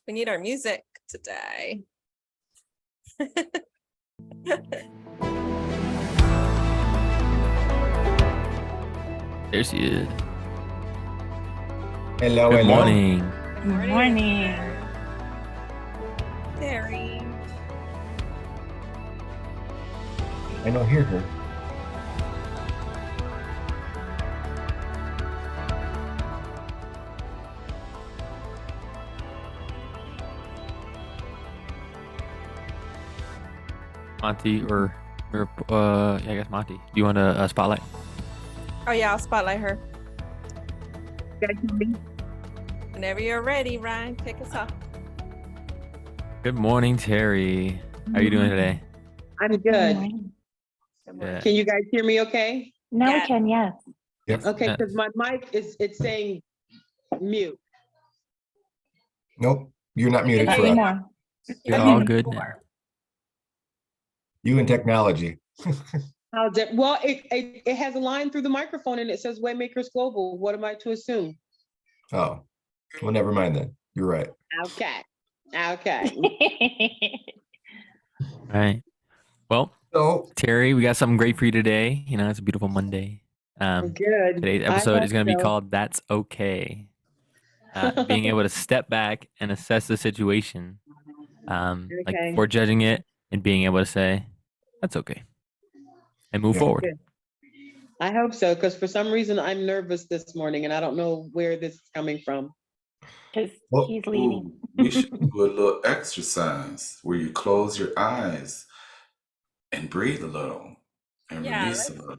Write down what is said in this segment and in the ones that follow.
We need our music today. There she is. Hello, Good hello. morning. Good morning. Terry. I don't hear her. Monty or I guess Monty. Do you want a spotlight? Oh yeah, I'll spotlight her. Whenever you're ready, Ryan, kick us off. Good morning, Terry. How are you doing today? I'm good. Good morning. Yeah. Can you guys hear me okay? Now Yes. we can, yes. Yep. Okay, Yes. because my mic it's saying mute. Nope, you're not muted Hey. for us. Anymore. You're Okay. all good now. You and technology. How's it? Well, it has a line through the microphone and it says Waymakers Global. What am I to assume? Oh, well, never mind then. You're right. Okay. Okay. All right. Well, So, Terry, we got something great for you today. You know, it's a beautiful Monday. Good. Today's I episode hope is going to be so. called "That's Okay." Being able to step back and assess the situation, like Okay. before judging it, and being able to say, "That's okay," and move Yeah. forward. Good. I hope so, because for some reason I'm nervous this morning and I don't know where this is coming from. Because Well, he's leading. We should do a little exercise where you close your eyes and breathe a little and Yeah, release a little.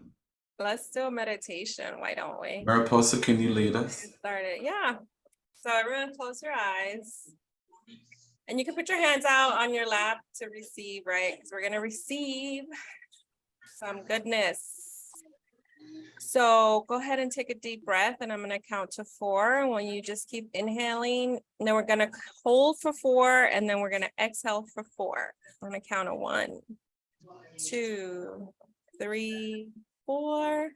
Let's do a meditation. Why don't we? Mariposa, can you lead us? Get started. Yeah. So everyone close your eyes. And you can put your hands out on your lap to receive, right? Because we're going to receive some goodness. So go ahead and take a deep breath, and I'm going to count to 4. And when you just keep inhaling, and then we're going to hold for 4, and then we're going to exhale for 4. I'm going to count a 1, 2, 3, 4.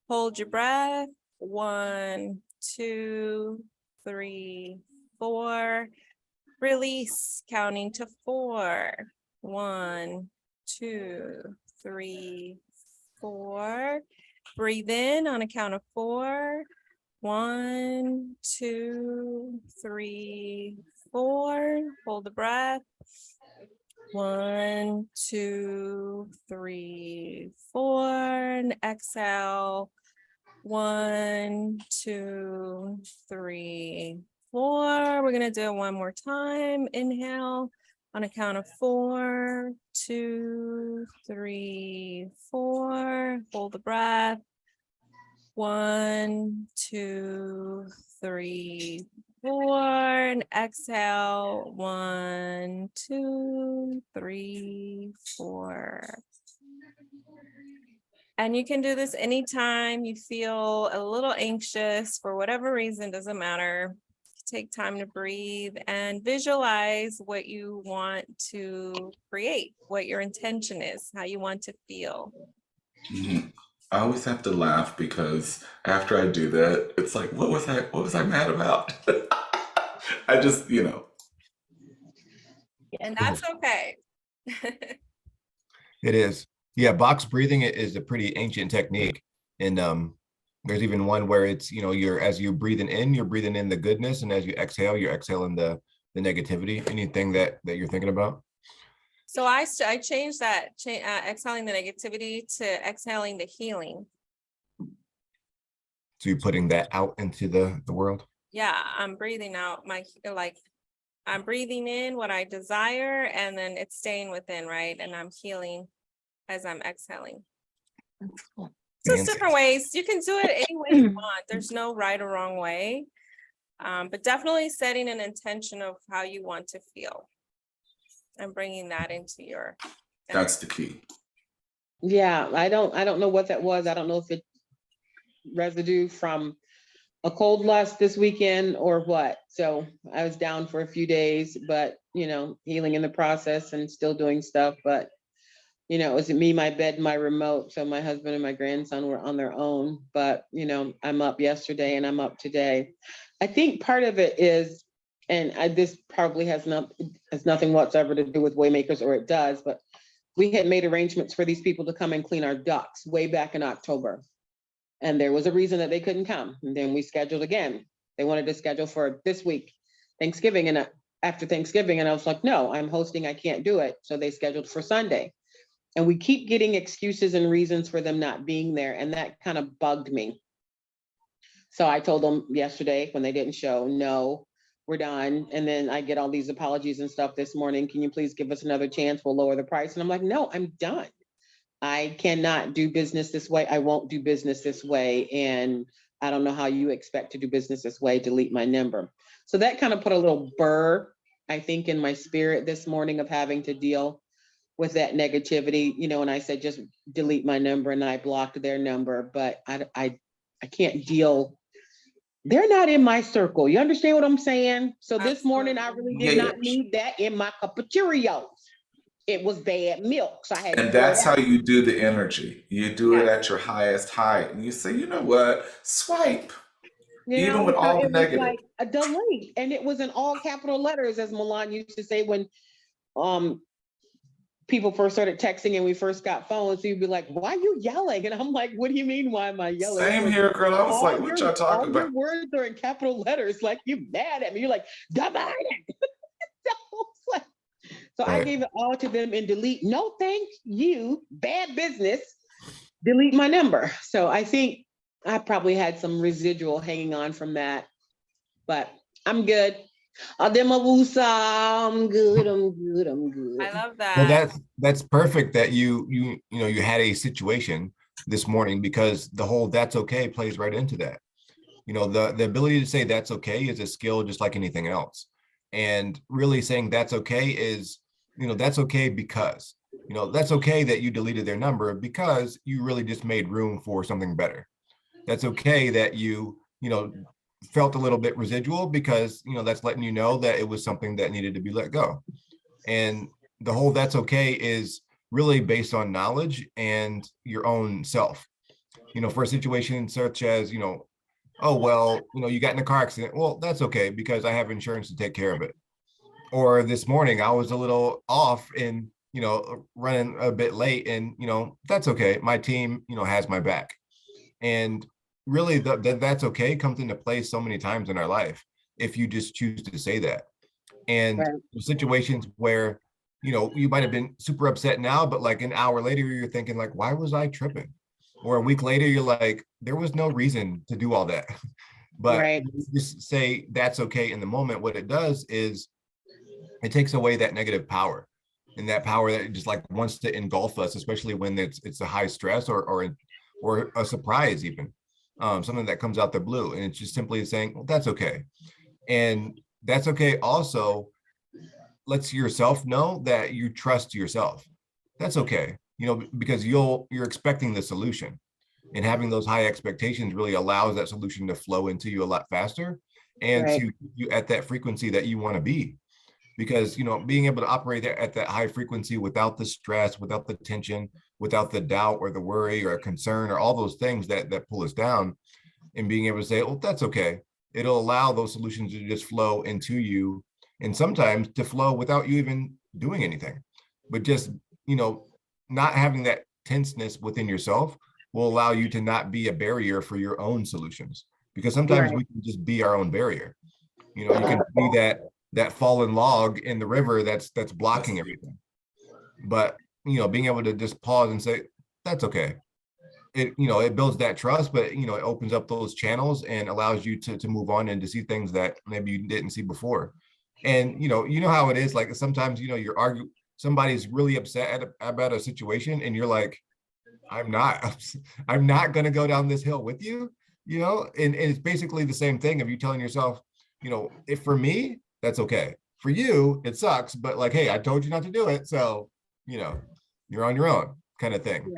Hold your breath. 1, 2, 3, 4. Release, counting to 4. 1, 2, 3, 4. Breathe in on a count of 4. 1, 2, 3, 4. Hold the breath. 1, 2, 3, 4. And exhale. 1, 2, 3, 4. We're going to do it one more time. Inhale on a count of 4, 2, 3, 4. Hold the breath. 1, 2, 3, 4. And exhale. 1, 2, 3, 4. And you can do this anytime you feel a little anxious for whatever reason, doesn't matter. Take time to breathe and visualize what you want to create, what your intention is, how you want to feel. Mhm. I always have to laugh because after I do that, it's like, what was I mad about? I just, And that's okay. it is. Yeah, box breathing is a pretty ancient technique. And there's even one where it's, as you're breathing in, you're breathing in the goodness. And as you exhale, you're exhaling the negativity. Anything that you're thinking about? So I changed that, exhaling the negativity to exhaling the healing. So you're putting that out into the world? Yeah, I'm breathing out I'm breathing in what I desire, and then it's staying within, right? And I'm healing as I'm exhaling. So it's different ways. You can do it any way you want. There's no right or wrong way. But definitely setting an intention of how you want to feel and bringing that into your. that's the key. Yeah, I don't know what that was. I don't know if it residue from a cold blast this weekend or what. So I was down for a few days, but healing in the process and still doing stuff. But it was me, my bed, my remote. So my husband and my grandson were on their own. But I'm up yesterday and I'm up today. I think part of it is this probably has nothing whatsoever to do with Waymakers, or it does, but we had made arrangements for these people to come and clean our ducts way back in October. And there was a reason that they couldn't come. And then we scheduled again. They wanted to schedule for this week, Thanksgiving, and after Thanksgiving. And I was like, no, I'm hosting, I can't do it. So they scheduled for Sunday. And we keep getting excuses and reasons for them not being there. And that kind of bugged me. So I told them yesterday when they didn't show, no, we're done. And then I get all these apologies and stuff this morning. Can you please give us another chance? We'll lower the price. And I'm like, no, I'm done. I cannot do business this way. I won't do business this way. And I don't know how you expect to do business this way. Delete my number. So that kind of put a little burr, I think, in my spirit this morning of having to deal with that negativity, you know, and I said, just delete my number, and I blocked their number, but I can't deal. They're not in my circle. You understand what I'm saying? So this morning, I really did not need that in my cup of Cheerios. It was bad milk. So I had And to that's how you do the energy. You do it at your highest height. And you say, you know what? Swipe. Even with all the negative. Like a delete. And it was in all capital letters, as Milan used to say when people first started texting and we first got phones. So you'd be like, why are you yelling? And I'm like, what do you mean, why am I yelling? Same like, here, girl. I was like, what y'all talking about? Your words are in capital letters. Like, you mad at me. You're like, divide it. So I gave it all to them and delete. No, thank you. Bad business. Delete my number. So I think I probably had some residual hanging on from that, but I'm good. I'm good. I'm good. I love that. Well, that's perfect that you had a situation this morning, because the whole "that's okay" plays right into that. You know, the ability to say that's okay is a skill just like anything else. And really saying that's okay is, that's okay because, that's okay that you deleted their number because you really just made room for something better. That's okay that you felt a little bit residual because, that's letting you know that it was something that needed to be let go. And the whole "that's okay" is really based on knowledge and your own self. For a situation such as, oh, well, you got in a car accident. Well, that's okay because I have insurance to take care of it. Or this morning I was a little off and, running a bit late, and, that's okay. My team, has my back. And really that's okay comes into play so many times in our life if you just choose to say that. And situations where, you might have been super upset now, but like an hour later, you're thinking like, why was I tripping? Or a week later, you're like, there was no reason to do all that. But just say that's okay in the moment. What it does is it takes away that negative power, and that power that just like wants to engulf us, especially when it's a high stress or a surprise, even something that comes out the blue. And it's just simply saying, well, that's okay. And that's okay also lets yourself know that you trust yourself. That's okay, because you're expecting the solution, and having those high expectations really allows that solution to flow into you a lot faster, and to you at that frequency that you want to be. Because, being able to operate at that high frequency without the stress, without the tension, without the doubt or the worry or concern or all those things that pull us down, and being able to say, well, that's okay. It'll allow those solutions to just flow into you, and sometimes to flow without you even doing anything. But just, not having that tenseness within yourself will allow you to not be a barrier for your own solutions. Because sometimes we can just be our own barrier. You can be that fallen log in the river that's blocking everything. But, being able to just pause and say, that's okay. It builds that trust, but, it opens up those channels and allows you to move on and to see things that maybe you didn't see before. And, you know how it is, like sometimes, you're arguing, somebody's really upset about a situation, and you're like, I'm not going to go down this hill with you, and it's basically the same thing of you telling yourself, if for me, that's okay. For you, it sucks, but like, hey, I told you not to do it. So, you're on your own kind of thing.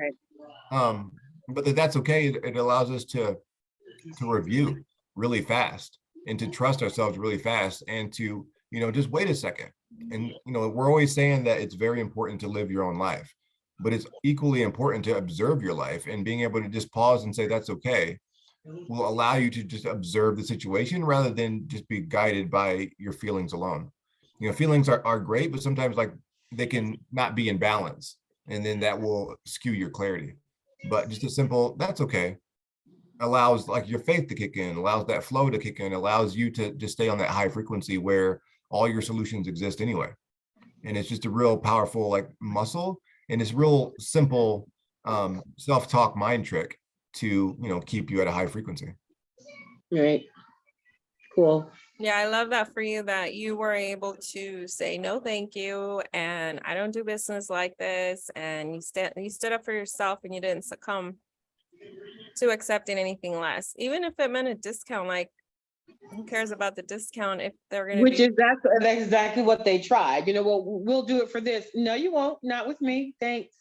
But that's okay. It allows us to review really fast, and to trust ourselves really fast, and to, just wait a second. And, we're always saying that it's very important to live your own life, but it's equally important to observe your life, and being able to just pause and say, that's okay. will allow you to just observe the situation rather than just be guided by your feelings alone. Feelings are great, but sometimes like they can not be in balance, and then that will skew your clarity. But just a simple, that's okay, allows like your faith to kick in, allows that flow to kick in, allows you to just stay on that high frequency where all your solutions exist anyway. And it's just a real powerful like muscle, and it's real simple self-talk mind trick to keep you at a high frequency. Right. Cool. Yeah, I love that for you, that you were able to say no, thank you, and I don't do business like this, and you stood up for yourself, and you didn't succumb to accepting anything less, even if it meant a discount. Like, who cares about the discount if they're gonna Which be is that's exactly what they tried. Well, we'll do it for this. No, you won't. Not with me. Thanks.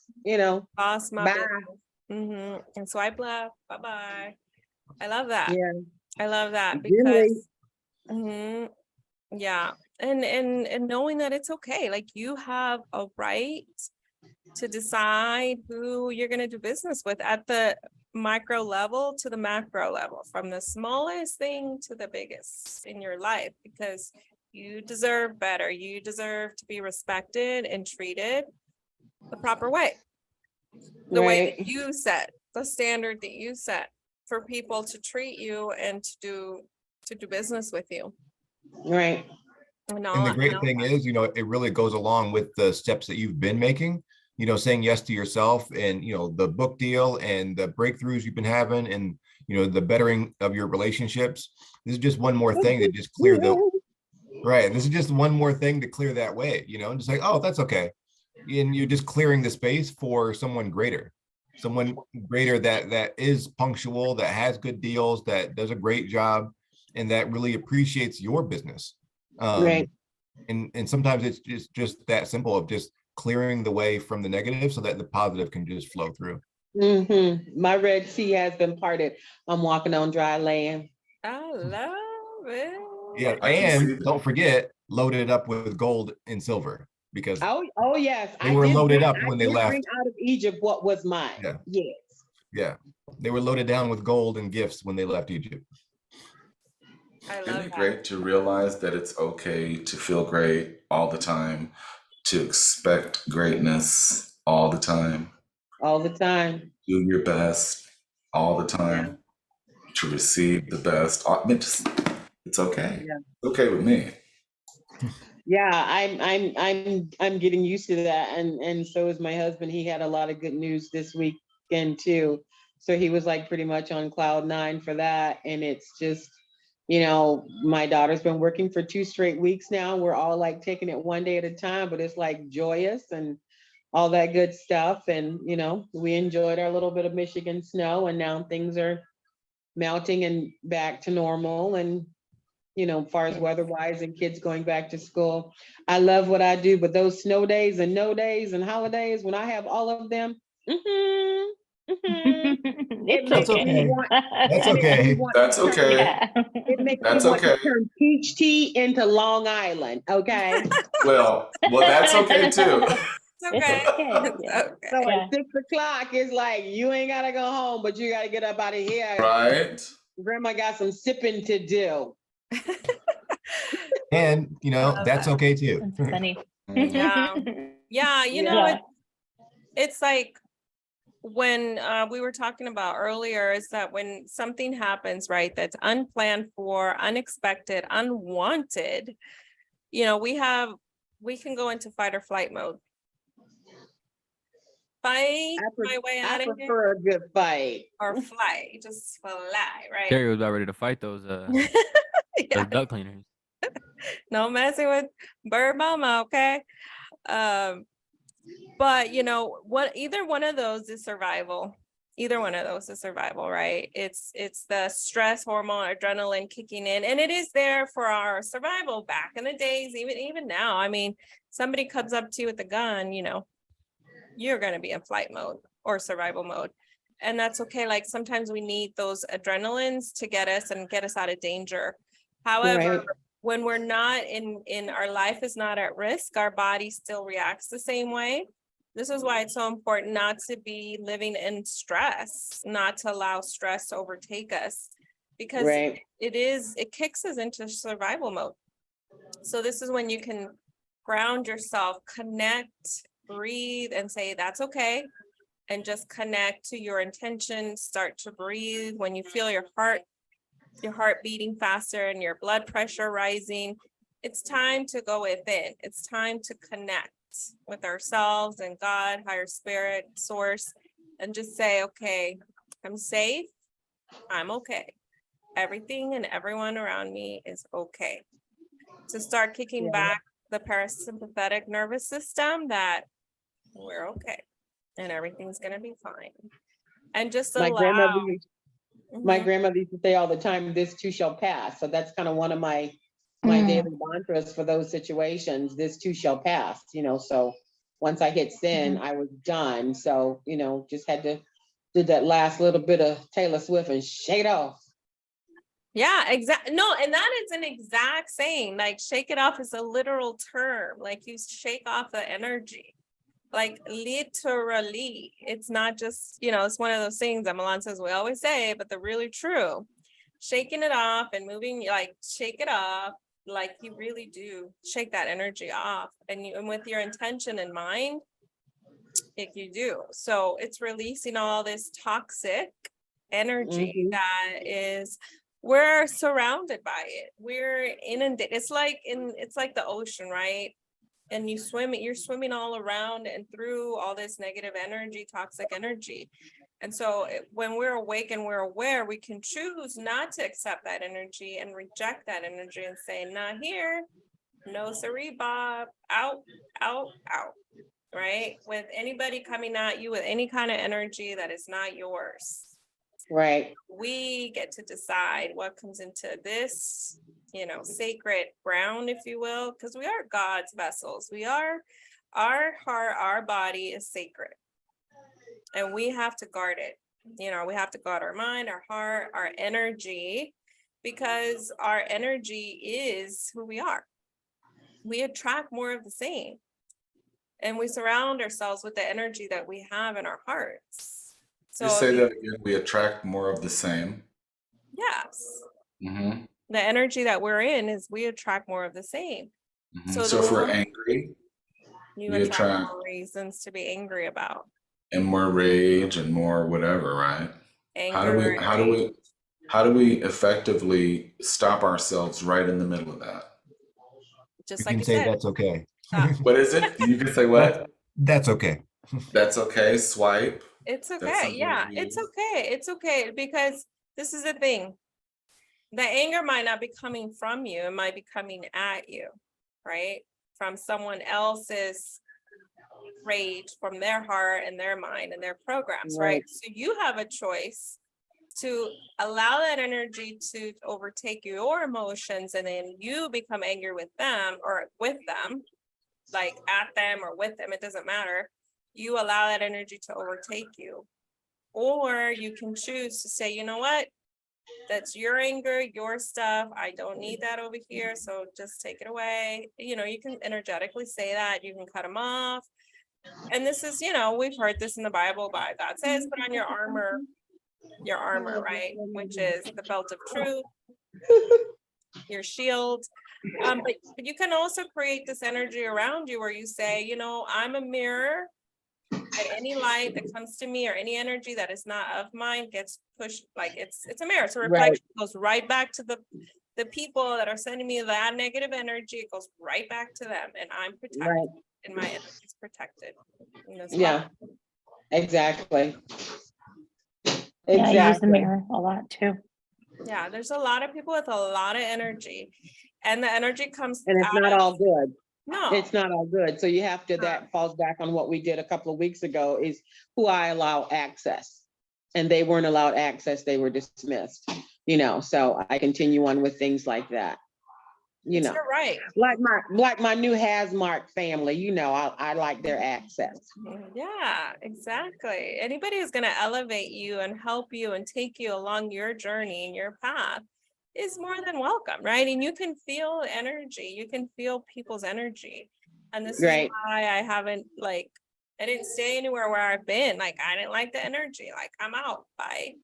boss my Bye. business. And swipe left. Bye-bye. I love that. Yeah. I love that Really? because yeah. And knowing that it's okay. Like, you have a right to decide who you're going to do business with at the micro level to the macro level, from the smallest thing to the biggest in your life, because you deserve better. You deserve to be respected and treated the proper way. The way that you set, the standard that you set for people to treat you and to do business with you. Right. And the great thing is, it really goes along with the steps that you've been making, saying yes to yourself, and, the book deal and the breakthroughs you've been having, and, the bettering of your relationships. This is just one more thing that just clear right. This is just one more thing to clear that way, and just like, oh, that's okay. And you're just clearing the space for someone greater that is punctual, that has good deals, that does a great job, and that really appreciates your business. Right. And sometimes it's just that simple of just clearing the way from the negative so that the positive can just flow through. My Red Sea has been parted. I'm walking on dry land. I love it. Yeah, and don't forget, loaded it up with gold and silver, because Oh yes, they were loaded up when they I did left. bring out of Egypt what was mine. Yeah. Yes. Yeah, they were loaded down with gold and gifts when they left Egypt. I love Isn't it that. great to realize that it's okay to feel great all the time, to expect greatness all the time, All the time. do your best all the time, to receive the best? It's okay. Yeah. It's okay with me. Yeah, I'm getting used to that, and so is my husband. He had a lot of good news this weekend too, so he was like pretty much on cloud 9 for that. And it's just, my daughter's been working for 2 straight weeks now. We're all like taking it one day at a time, but it's like joyous and all that good stuff. And we enjoyed our little bit of Michigan snow, and now things are melting and back to normal. And as far as weather-wise and kids going back to school. I love what I do, but those snow days and no days and holidays, when I have all of them, it makes me want. That's okay. That's okay. Yeah. It makes That's me want okay. to turn peach tea into Long Island. Okay. Well, that's okay too. It's okay. It's Yeah. okay. So Yeah. at 6 o'clock, it's like you ain't gotta go home, but you gotta get up out of here. Right? Grandma got some sipping to do. And that's okay too. That's funny. Yeah. Yeah, Yeah. it's like when we were talking about earlier, is that when something happens, right, that's unplanned for, unexpected, unwanted, we can go into fight or flight mode. Fight my way out I of here, prefer a good fight. or fly, just fly, right? Terry was about ready to fight those Yeah. those duck cleaners. No messing with bird mama, okay? But either one of those is survival. Either one of those is survival, right? It's the stress hormone, adrenaline kicking in, and it is there for our survival back in the days, even now. I mean, somebody comes up to you with a gun, you're going to be in flight mode or survival mode. And that's okay. Like, sometimes we need those adrenalines to get us out of danger. However, Right. when we're not in our life is not at risk, our body still reacts the same way. This is why it's so important not to be living in stress, not to allow stress to overtake us, because Right. it kicks us into survival mode. So this is when you can ground yourself, connect, breathe, and say, that's okay. And just connect to your intention, start to breathe. When you feel your heart beating faster and your blood pressure rising, it's time to go within. It's time to connect with ourselves and God, higher spirit, source, and just say, okay, I'm safe. I'm okay. Everything and everyone around me is okay. To start kicking Yeah. back the parasympathetic nervous system, that we're okay and everything's gonna be fine. And just My allow. my Mhm. grandmother used to say all the time, this too shall pass. So that's kind of one of my Mm. daily mantras for those situations. This too shall pass, so once I hit sin, I was done. So, just had to do that last little bit of Taylor Swift and shake it off. Yeah, exactly. No, and that is an exact saying. Like, shake it off is a literal term. Like, you shake off the energy. Like, literally. It's not just, it's one of those things that Milan says we always say, but they're really true. Shaking it off and moving, like, shake it off, like you really do shake that energy off. And with your intention in mind, if you do. So it's releasing all this toxic energy Mhm. that is, we're surrounded by it. We're inundated. It's like the ocean, right? And you're swimming all around and through all this negative energy, toxic energy. And so when we're awake and we're aware, we can choose not to accept that energy and reject that energy and say, not here, no siree, Bob, out, out, out. Right? With anybody coming at you with any kind of energy that is not yours. Right. We get to decide what comes into this, sacred ground, if you will, because we are God's vessels. Our heart, our body is sacred. And we have to guard it. We have to guard our mind, our heart, our energy, because our energy is who we are. We attract more of the same. And we surround ourselves with the energy that we have in our hearts. So You say that again, we attract more of the same. yes, Mm-hmm. the energy that we're in is we attract more of the same. Mm-hmm. So So if we're angry, you we attract attract more reasons to be angry about. and more rage and more whatever, right? Anger, How do we effectively stop ourselves right in the middle of that? just You like can you say said. that's okay. Stop. What is it? You can say what? That's okay. That's okay. Swipe. It's That's okay. something Yeah, we it's use. okay. It's okay, because this is the thing. The anger might not be coming from you, it might be coming at you, right? From someone else's rage, from their heart and their mind and their programs, right? So you have a choice to allow that energy to overtake your emotions, and then you become angry with them or with them, like at them or with them, it doesn't matter. You allow that energy to overtake you. Or you can choose to say, you know what? That's your anger, your stuff. I don't need that over here. So just take it away. You can energetically say that. You can cut them off. And this is, we've heard this in the Bible, by God says, put on your armor, right? Which is the belt of truth, your shield. But you can also create this energy around you where you say, I'm a mirror, and any light that comes to me or any energy that is not of mine gets pushed, like it's a mirror. It's a reflection. It goes right back to the people that are sending me that negative energy. It goes right back to them, and I'm protected, and my energy is protected. Yeah, exactly. Yeah, I use the mirror a lot too. Yeah, there's a lot of people with a lot of energy, and the energy comes And it's not all good. No, It's not all good. So you have to, that falls back on what we did a couple of weeks ago, is who I allow access. And they weren't allowed access, they were dismissed, so I continue on with things like that. You're right. Like my new Hasmark family, I like their access. Yeah, exactly. Anybody who's going to elevate you and help you and take you along your journey and your path is more than welcome, right? And you can feel energy. You can feel people's energy. And this is why I haven't I didn't stay anywhere where I've been. Like, I didn't like the energy. Like, I'm out. Bye.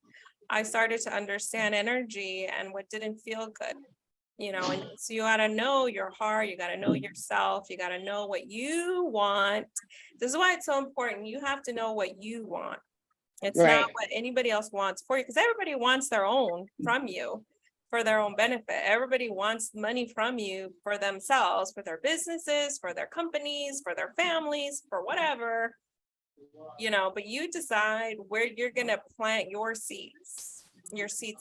I started to understand energy and what didn't feel good. And so you gotta know your heart, you gotta know yourself, you gotta know what you want. This is why it's so important. You have to know what you want. It's not Right. what anybody else wants for you, because everybody wants their own from you for their own benefit. Everybody wants money from you for themselves, for their businesses, for their companies, for their families, for whatever, but you decide where you're gonna plant your seeds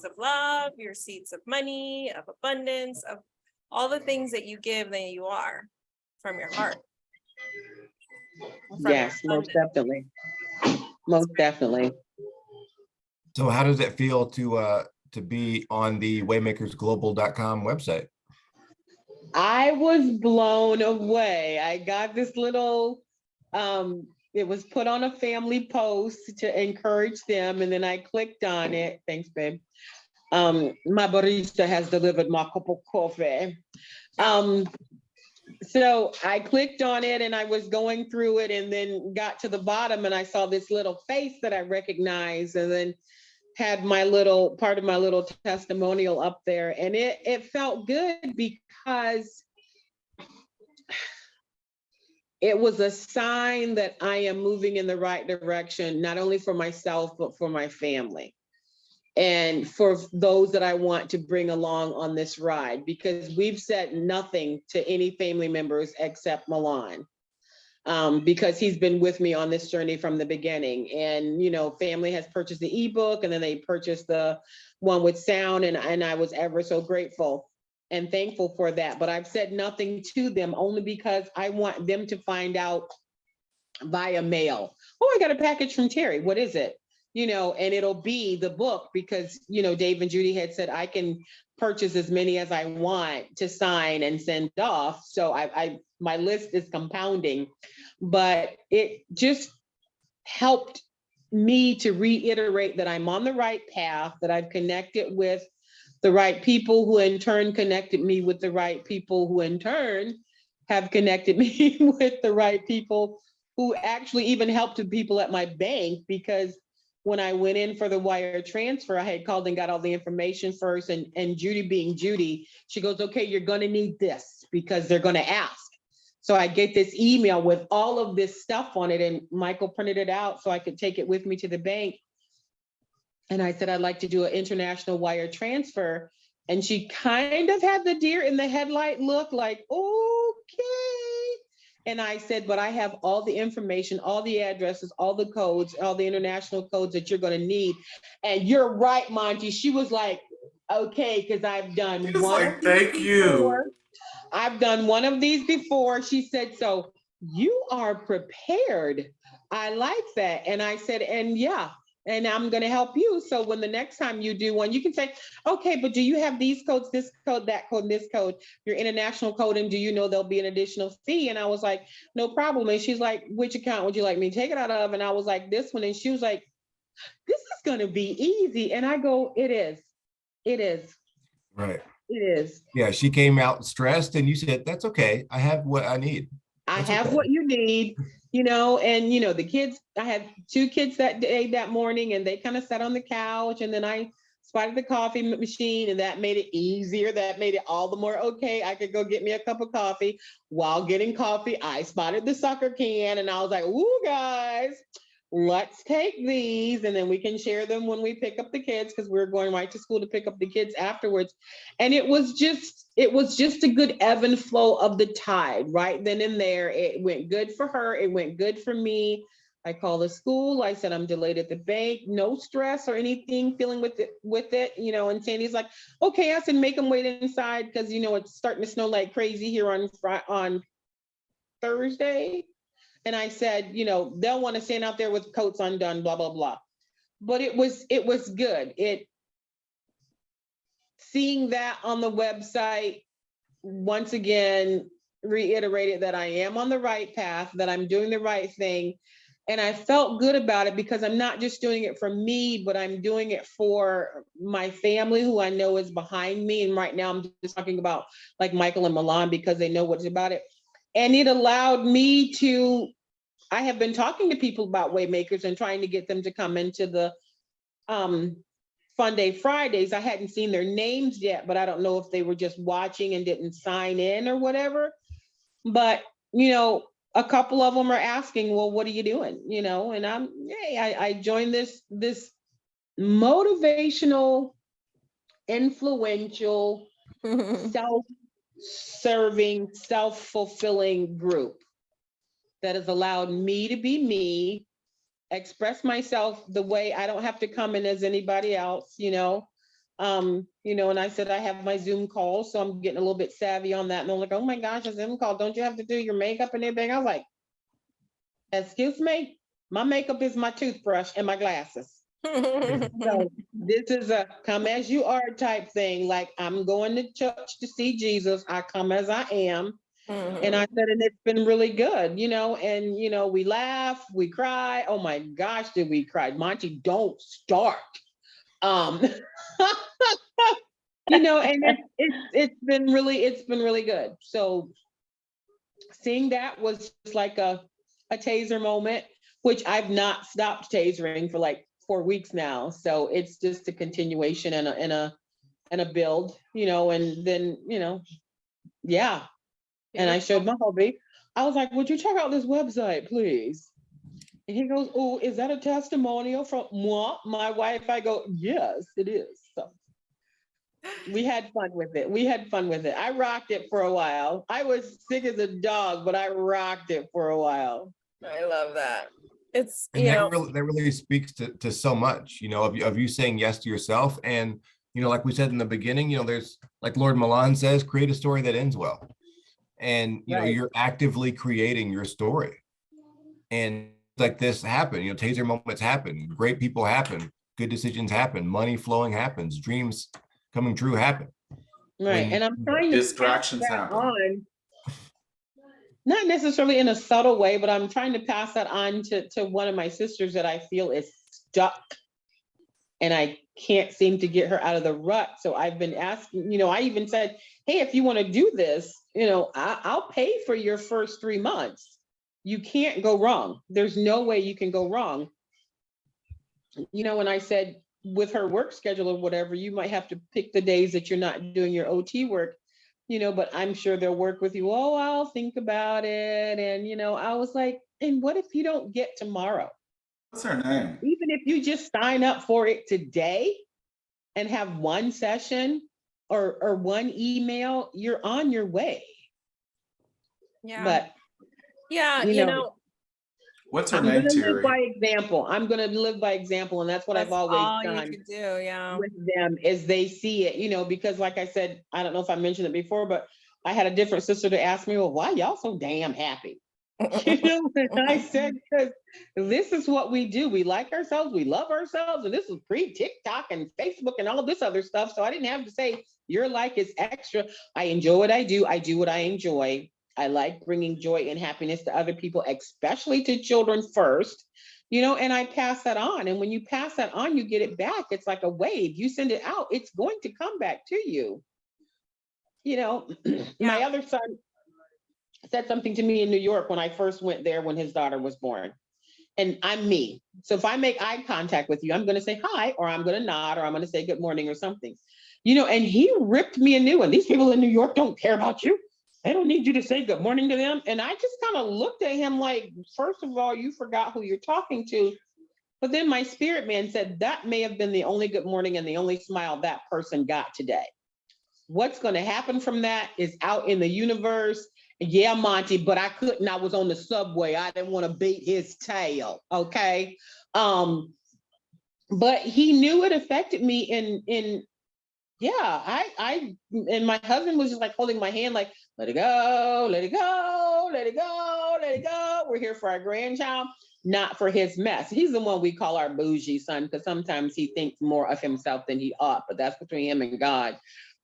of love, your seeds of money, of abundance, of all the things that you give that you are from your heart. From your Yes, most abundance. definitely. Most definitely. So how does it feel to be on the waymakersglobal.com website? I was blown away. I got this little, it was put on a family post to encourage them, and then I clicked on it. Thanks, babe. My barista has delivered my cup of coffee. So I clicked on it and I was going through it, and then got to the bottom and I saw this little face that I recognized, and then had my little part of my little testimonial up there. And it felt good because it was a sign that I am moving in the right direction, not only for myself, but for my family. And for those that I want to bring along on this ride, because we've said nothing to any family members except Milan, because he's been with me on this journey from the beginning. And, family has purchased the ebook, and then they purchased the one with sound, and I was ever so grateful and thankful for that. But I've said nothing to them only because I want them to find out via mail. Oh, I got a package from Terry. What is it? And it'll be the book, because, Dave and Judy had said I can purchase as many as I want to sign and send off. So my list is compounding, but it just helped me to reiterate that I'm on the right path, that I've connected with the right people, who in turn connected me with the right people, who in turn have connected me with the right people, who actually even helped the people at my bank. Because when I went in for the wire transfer, I had called and got all the information first, and Judy, being Judy, she goes, okay, you're gonna need this because they're gonna ask. So I get this email with all of this stuff on it, and Michael printed it out so I could take it with me to the bank. And I said, I'd like to do an international wire transfer. And she kind of had the deer in the headlight look, like, okay. And I said, but I have all the information, all the addresses, all the codes, all the international codes that you're going to need. And you're right, Monty. She was like, okay, because I've done He was one like, of these thank you. before. I've done one of these before. She said, so you are prepared. I like that. And I said, and yeah, and I'm going to help you. So when the next time you do one, you can say, okay, but do you have these codes, this code, that code, and this code, your international code, and do you know there'll be an additional fee? And I was like, no problem. And she's like, which account would you like me to take it out of? And I was like, this one. And she was like, this is going to be easy. And I go, it is. Right. It is. Yeah, she came out stressed, and you said, that's okay. I have what I need. I That's have okay. what you need, and the kids, I had 2 kids that morning, and they kind of sat on the couch, and then I spotted the coffee machine, and that made it easier. That made it all the more okay. I could go get me a cup of coffee. While getting coffee, I spotted the sucker can, and I was like, ooh, guys, let's take these, and then we can share them when we pick up the kids, because we're going right to school to pick up the kids afterwards. And it was just a good ebb and flow of the tide right then and there. It went good for her. It went good for me. I called the school. I said, I'm delayed at the bank. No stress or anything, feeling with it, and Sandy's like, okay. I said, make them wait inside, because, it's starting to snow like crazy here on Thursday. And I said, they'll want to stand out there with coats undone, blah, blah, blah. But it was good. Seeing that on the website, once again, reiterated that I am on the right path, that I'm doing the right thing. And I felt good about it, because I'm not just doing it for me, but I'm doing it for my family, who I know is behind me. And right now I'm just talking about like Michael and Milan, because they know what's about it. And it allowed me to I have been talking to people about Waymakers and trying to get them to come into the Fun Day Fridays. I hadn't seen their names yet, but I don't know if they were just watching and didn't sign in or whatever. But, a couple of them are asking, well, what are you doing? And I joined this motivational, influential, self-serving, self-fulfilling group that has allowed me to be me, express myself the way I don't have to come in as anybody else, and I said I have my Zoom call, so I'm getting a little bit savvy on that. And they're like, oh my gosh, a Zoom call, don't you have to do your makeup and everything? I was like, excuse me, my makeup is my toothbrush and my glasses. So this is a come as you are type thing. Like, I'm going to church to see Jesus. I come as I am. And I said, and it's been really good, and we laugh, we cry. Oh my gosh, did we cry? Monty, don't start. And it's been really good. So seeing that was just like a taser moment, which I've not stopped tasering for like 4 weeks now. So it's just a continuation and a build, and then, yeah. And I showed my hubby. I was like, would you check out this website, please? And he goes, oh, is that a testimonial from moi, my wife? I go, yes, it is. So we had fun with it. I rocked it for a while. I was sick as a dog, but I rocked it for a while. I love that. It's, And that really speaks to so much, of you saying yes to yourself. And, like we said in the beginning, there's, like Lord Milan says, create a story that ends well. And, Right. you're actively creating your story. And like this happen, taser moments happen, great people happen, good decisions happen, money flowing happens, dreams coming true happen. Right. And I'm trying to Distractions pass that happen. on, not necessarily in a subtle way, but I'm trying to pass that on to one of my sisters that I feel is stuck. And I can't seem to get her out of the rut. So I've been asking, I even said, hey, if you want to do this, I'll pay for your first 3 months. You can't go wrong. There's no way you can go wrong. When I said with her work schedule or whatever, you might have to pick the days that you're not doing your OT work, but I'm sure they'll work with you. Oh, I'll think about it. And, I was like, and what if you don't get tomorrow? What's her name? Even if you just sign up for it today and have one session or one email, you're on your way. yeah. But Yeah, What's her I'm name, gonna live Terry? by example. I'm gonna live by example, and that's what that's I've always all you done could do. Yeah. with them is they see it, because like I said, I don't know if I mentioned it before, but I had a different sister to ask me, well, why y'all so damn happy? And I said, because this is what we do. We like ourselves, we love ourselves, and this is pre-TikTok and Facebook and all of this other stuff. So I didn't have to say your like is extra. I enjoy what I do. I do what I enjoy. I like bringing joy and happiness to other people, especially to children first, and I pass that on. And when you pass that on, you get it back. It's like a wave. You send it out, it's going to come back to you. My other son said something to me in New York when I first went there when his daughter was born. And I'm me. So if I make eye contact with you, I'm going to say hi, or I'm going to nod, or I'm going to say good morning or something. And he ripped me a new one. These people in New York don't care about you. They don't need you to say good morning to them. And I just kind of looked at him like, first of all, you forgot who you're talking to. But then my spirit man said that may have been the only good morning and the only smile that person got today. What's going to happen from that is out in the universe. Yeah, Monty, but I couldn't. I was on the subway. I didn't want to beat his tail. Okay. But he knew it affected me in and my husband was just like holding my hand, like, let it go, let it go, let it go, let it go. We're here for our grandchild, not for his mess. He's the one we call our bougie son, because sometimes he thinks more of himself than he ought, but that's between him and God.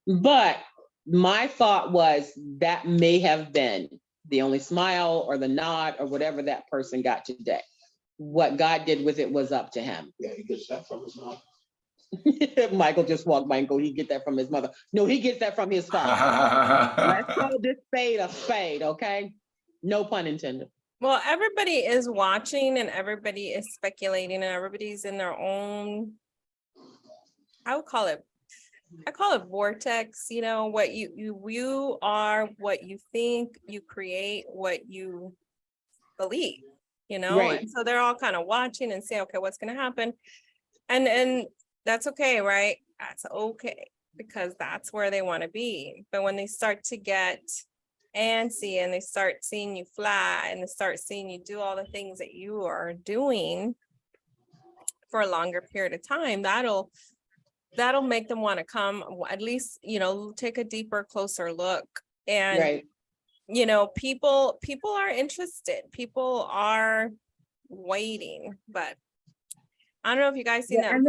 But my thought was that may have been the only smile or the nod or whatever that person got today. What God did with it was up to him. Yeah, he gets that from his mom. Michael just walked by and go, he get that from his mother. No, he gets that from his father. Let's call this spade a spade, okay? No pun intended. Well, everybody is watching and everybody is speculating and everybody's in their own, I call it vortex, you know, what you are, what you think, you create, what you believe, you know? Right. And so they're all kind of watching and saying, okay, what's going to happen? And that's okay, right? That's okay, because that's where they want to be. But when they start to get antsy and they start seeing you fly and they start seeing you do all the things that you are doing for a longer period of time, that'll make them want to come, at least, you know, take a deeper, closer look. And, Right. you know, people are interested. People are waiting, but I don't know if you guys seen Yeah, that. and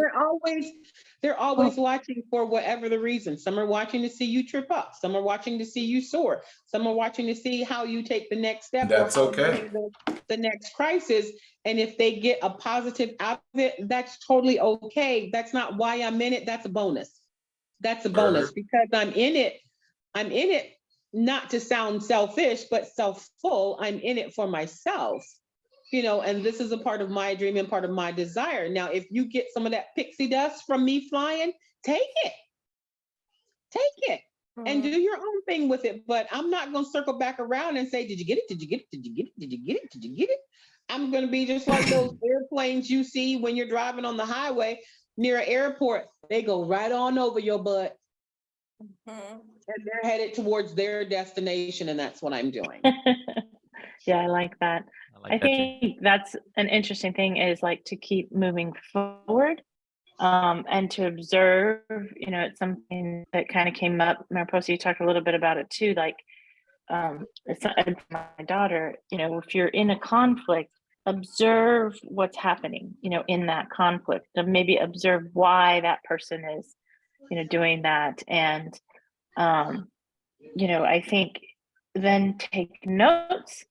they're always watching for whatever the reason. Some are watching to see you trip up. Some are watching to see you soar. Some are watching to see how you take the next step. That's or how you okay. handle the next crisis. And if they get a positive out of it, that's totally okay. That's not why I'm in it. That's a bonus. That's a bonus because I'm in it not to sound selfish, but self-full. I'm in it for myself. You know, and this is a part of my dream and part of my desire. Now, if you get some of that pixie dust from me flying, take it and do your own thing with it. But I'm not going to circle back around and say, did you get it? Did you get it? Did you get it? Did you get it? Did you get it? I'm going to be just like those airplanes you see when you're driving on the highway near an airport. They go right on over your butt. And they're headed towards their destination. And that's what I'm doing. Yeah, I like that. I like I that too. think that's an interesting thing, is like to keep moving forward, and to observe. You know, it's something that kind of came up. Mariposa, you talked a little bit about it too. Like, it's not, my daughter, you know, if you're in a conflict, observe what's happening, you know, in that conflict, and maybe observe why that person is, you know, doing that. And, you know, I think then take notes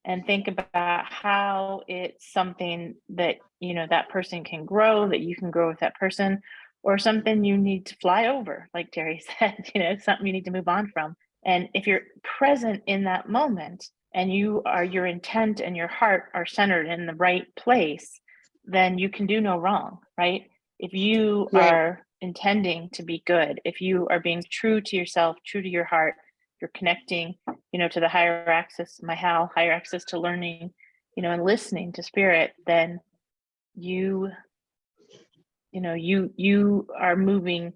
and think about how it's something that, you know, that person can grow, that you can grow with that person, or something you need to fly over, like Terry said, you know, something you need to move on from. And if you're present in that moment and your intent and your heart are centered in the right place, then you can do no wrong, right? If you are intending to be good, if you are being true to yourself, true to your heart, you're connecting, you know, to the higher access, higher access to learning, you know, and listening to spirit, then you are moving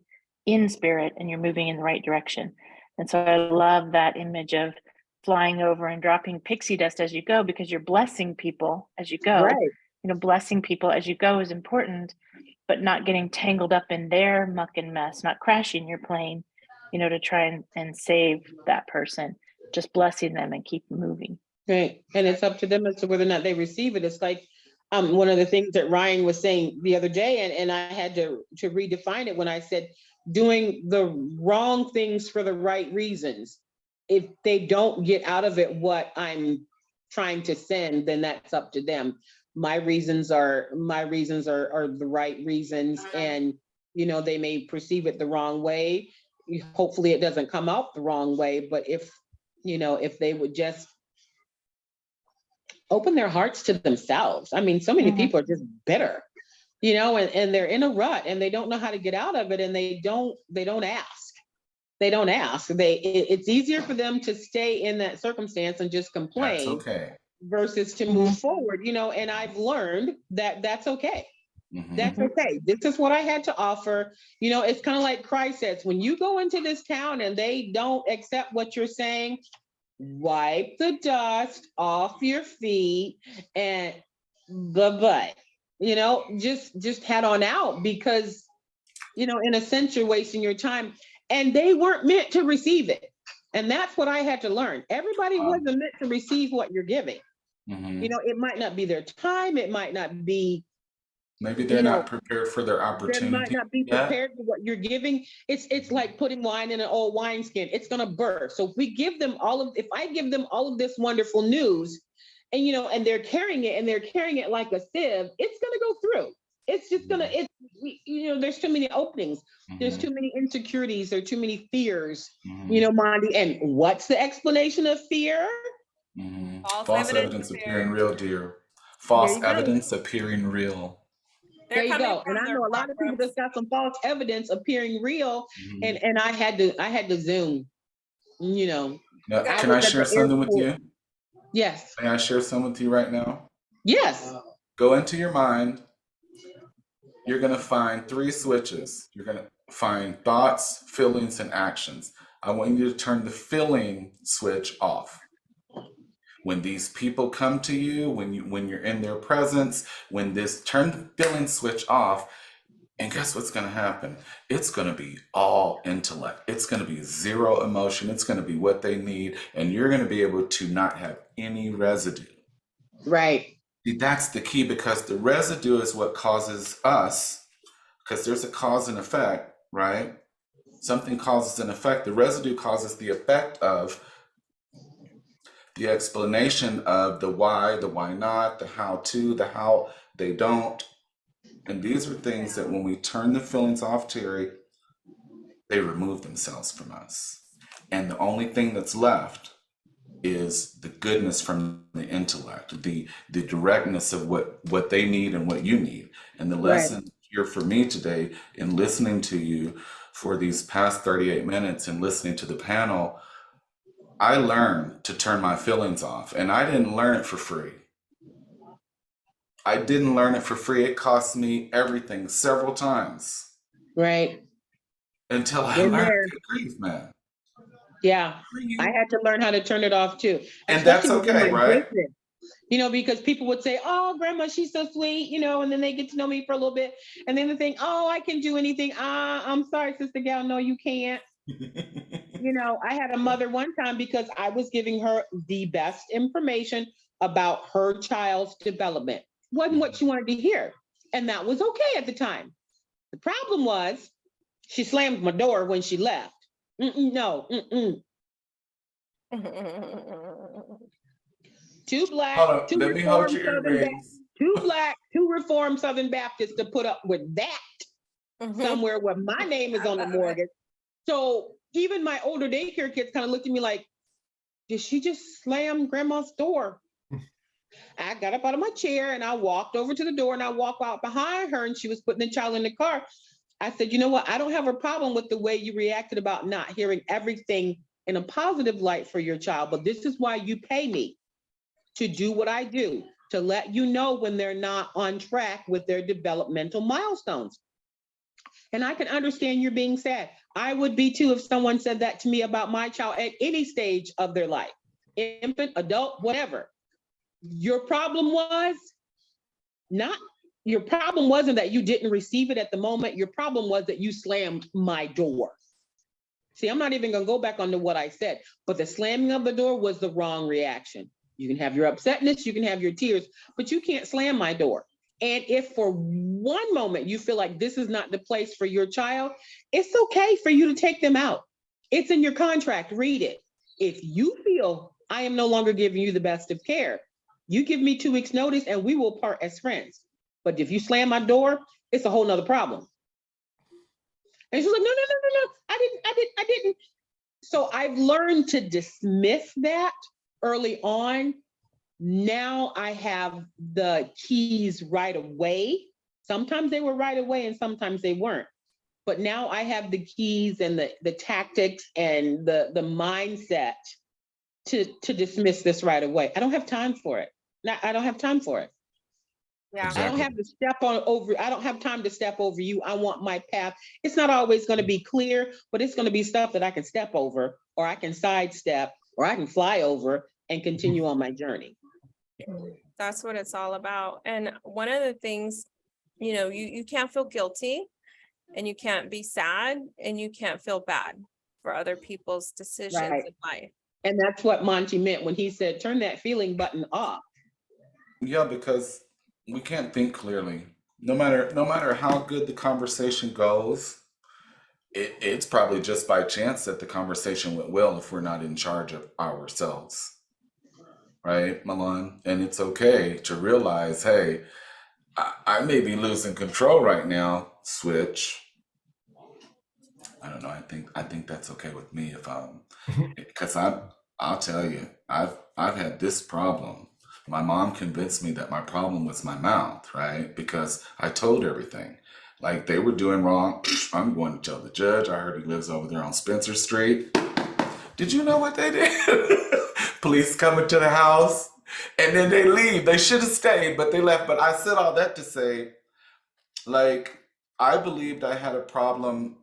in spirit and you're moving in the right direction. And so I love that image of flying over and dropping pixie dust as you go, because you're blessing people as you go. Right. You know, blessing people as you go is important, but not getting tangled up in their muck and mess, not crashing your plane, you know, to try and save that person, just blessing them and keep moving. Right. And it's up to them as to whether or not they receive it. It's like one of the things that Ryan was saying the other day, and I had to redefine it when I said doing the wrong things for the right reasons. If they don't get out of it what I'm trying to send, then that's up to them. My reasons are the right reasons, and you know, they may perceive it the wrong way. Hopefully it doesn't come out the wrong way, but if they would just open their hearts to themselves. I mean, so many people are just bitter, you know, and they're in a rut and they don't know how to get out of it, and they don't ask. They don't ask. It's easier for them to stay in that circumstance and just complain. That's okay. Versus to move forward, you know, and I've learned that that's okay. That's okay. This is what I had to offer. You know, it's kind of like Christ says, when you go into this town and they don't accept what you're saying, wipe the dust off your feet and bye-bye. You know, just head on out, because, you know, in a sense, you're wasting your time, and they weren't meant to receive it. And that's what I had to learn. Everybody wasn't meant to receive what you're giving. You know, it might not be their time. It might not be, maybe they're not prepared for their opportunity. They might not be prepared for what you're giving. It's like putting wine in an old wineskin. It's going to burst. So if I give them all of this wonderful news, and you know, and they're carrying it like a sieve, it's going to go through. It's just going to, you know, there's too many openings. There's too many insecurities. There are too many fears, you know, Mondi. And what's the explanation of fear? False False evidence evidence appearing appearing. real, dear. There False you go. evidence appearing real. They're There you coming go. And from I their know a lot of people courtrooms. just got some false evidence appearing real, Mhm. and I had to Zoom, you know. Now, Okay. can was I at the share something with airport. you? Yes. May I share something with you right now? Yes. Go into your mind. You're going to find 3 switches. You're going to find thoughts, feelings, and actions. I want you to turn the feeling switch off. When these people come to you, when you're in their presence, turn the feeling switch off, and guess what's going to happen? It's going to be all intellect. It's going to be zero emotion. It's going to be what they need, and you're going to be able to not have any residue. Right. See, that's the key, because the residue is what causes us, because there's a cause and effect, right? Something causes an effect. The residue causes the effect of the explanation of the why not, the how to, the how they don't. And these are things that when we turn the feelings off, Terry, they remove themselves from us. And the only thing that's left is the goodness from the intellect, the directness of what they need and what you need. And the Right. lesson here for me today in listening to you for these past 38 minutes and listening to the panel, I learned to turn my feelings off, and I didn't learn it for free. I didn't learn it for free. It cost me everything several times Right. until I Been learned. there. Good grief, man. Yeah. I had to learn how to turn it off too. And that's Especially within okay, my right? business. You know, because people would say, "Oh, grandma, she's so sweet," you know, and then they get to know me for a little bit. And then they think, "Oh, I can do anything." I'm sorry, Sister Gal. No, you can't. You know, I had a mother one time because I was giving her the best information about her child's development. Wasn't what she wanted to hear. And that was okay at the time. The problem was she slammed my door when she left. No. Two black, Hold on, two let me hold reformed your Southern earrings. two black, two reformed Southern Baptists to put up with that somewhere where my name is on the mortgage. So even my older daycare kids kind of looked at me like, did she just slam grandma's door? I got up out of my chair and I walked over to the door and I walked out behind her and she was putting the child in the car. I said, you know what? I don't have a problem with the way you reacted about not hearing everything in a positive light for your child, but this is why you pay me to do what I do, to let you know when they're not on track with their developmental milestones. And I can understand you're being sad. I would be too if someone said that to me about my child at any stage of their life, infant, adult, whatever. Your problem wasn't that you didn't receive it at the moment. Your problem was that you slammed my door. See, I'm not even going to go back onto what I said, but the slamming of the door was the wrong reaction. You can have your upsetness, you can have your tears, but you can't slam my door. And if for one moment you feel like this is not the place for your child, it's okay for you to take them out. It's in your contract, read it. If you feel I am no longer giving you the best of care, you give me 2 weeks notice and we will part as friends. But if you slam my door, it's a whole nother problem. And she's like, no, I didn't. So I've learned to dismiss that early on. Now I have the keys right away. Sometimes they were right away and sometimes they weren't. But now I have the keys and the tactics and the mindset to dismiss this right away. I don't have time for it. I don't have time for it. Yeah. I don't have to step on over. I don't have time to step over you. I want my path. It's not always going to be clear, but it's going to be stuff that I can step over, or I can sidestep, or I can fly over and continue on my journey. That's what it's all about. And one of the things, you know, you can't feel guilty and you can't be sad and you can't feel bad for other people's decisions Right. in life. And that's what Monty meant when he said, turn that feeling button off. Yeah, because we can't think clearly. No matter how good the conversation goes, it's probably just by chance that the conversation went well if we're not in charge of ourselves. Right, Milan? And it's okay to realize, hey, I may be losing control right now. Switch. I don't know. I think that's okay with me if because I'll tell you, I've had this problem. My mom convinced me that my problem was my mouth, right? Because I told everything. Like they were doing wrong. I'm going to tell the judge. I heard he lives over there on Spencer Street. Did you know what they did? Police coming to the house and then they leave. They should have stayed, but they left. But I said all that to say, like, I believed I had a problem